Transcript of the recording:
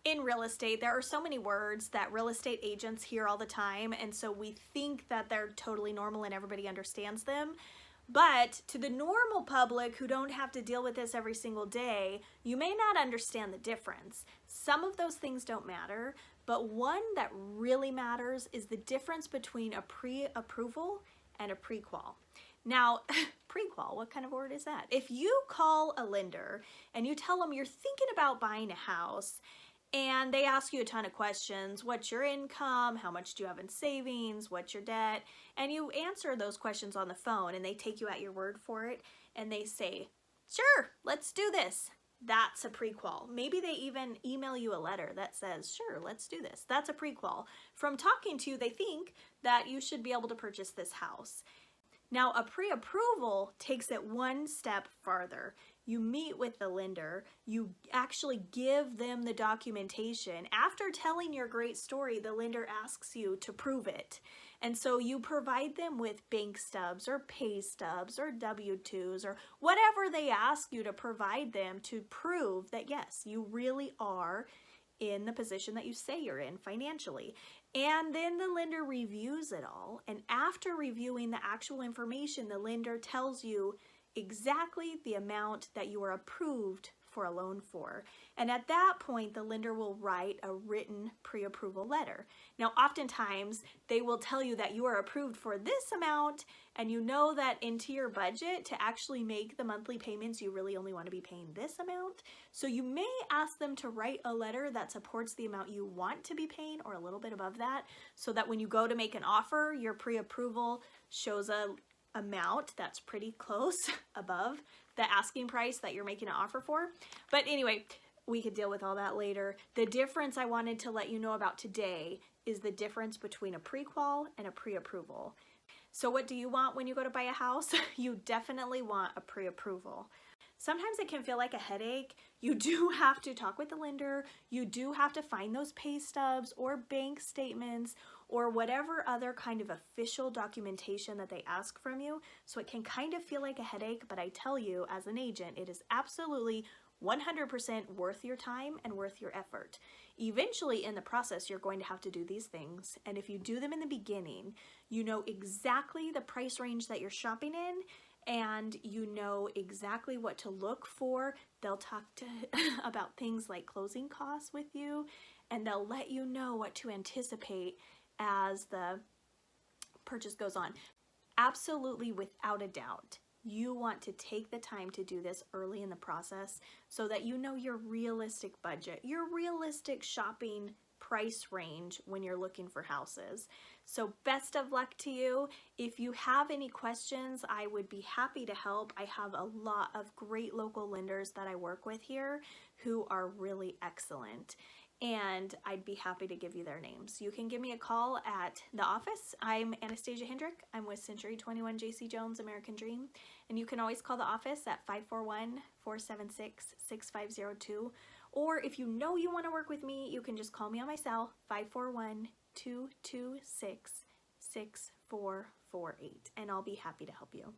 In real estate, there are so many words that real estate agents hear all the time, and so we think that they're totally normal and everybody understands them. But to the normal public who don't have to deal with this every single day, you may not understand the difference. Some of those things don't matter, but one that really matters is the difference between a pre-approval and a prequal. Now, prequal, what kind of word is that? If you call a lender and you tell them you're thinking about buying a house, and they ask you a ton of questions. What's your income? How much do you have in savings? What's your debt? And you answer those questions on the phone, and they take you at your word for it, and they say, sure, let's do this. That's a prequal. Maybe they even email you a letter that says, sure, let's do this. That's a prequal. From talking to you, they think that you should be able to purchase this house. Now, a pre-approval takes it one step farther. You meet with the lender, you actually give them the documentation. After telling your great story, the lender asks you to prove it. And so you provide them with bank stubs or pay stubs or W-2s or whatever they ask you to provide them to prove that, yes, you really are in the position that you say you're in financially. And then the lender reviews it all. And after reviewing the actual information, the lender tells you exactly the amount that you are approved for a loan for. And at that point, the lender will write a written pre-approval letter. Now, oftentimes they will tell you that you are approved for this amount, and you know that into your budget to actually make the monthly payments, you really only want to be paying this amount. So you may ask them to write a letter that supports the amount you want to be paying or a little bit above that, so that when you go to make an offer, your pre-approval shows a amount that's pretty close above the asking price that you're making an offer for. But anyway, we could deal with all that later. The difference I wanted to let you know about today is the difference between a prequal and a pre-approval. So what do you want when you go to buy a house? You definitely want a pre-approval. Sometimes it can feel like a headache. You do have to talk with the lender. You do have to find those pay stubs or bank statements or whatever other kind of official documentation that they ask from you. So it can kind of feel like a headache, but I tell you, as an agent, it is absolutely 100% worth your time and worth your effort. Eventually in the process, you're going to have to do these things. And if you do them in the beginning, you know exactly the price range that you're shopping in, and you know exactly what to look for. They'll talk about things like closing costs with you, and they'll let you know what to anticipate as the purchase goes on. Absolutely, without a doubt, you want to take the time to do this early in the process so that you know your realistic budget, your realistic shopping price range when you're looking for houses. So best of luck to you. If you have any questions, I would be happy to help. I have a lot of great local lenders that I work with here who are really excellent, and I'd be happy to give you their names. You can give me a call at the office. I'm Anastasia Hendrick. I'm with Century 21 JC Jones American Dream, and you can always call the office at 541-476-6502. Or if you know you want to work with me, you can just call me on my cell, 541-226-6448, and I'll be happy to help you.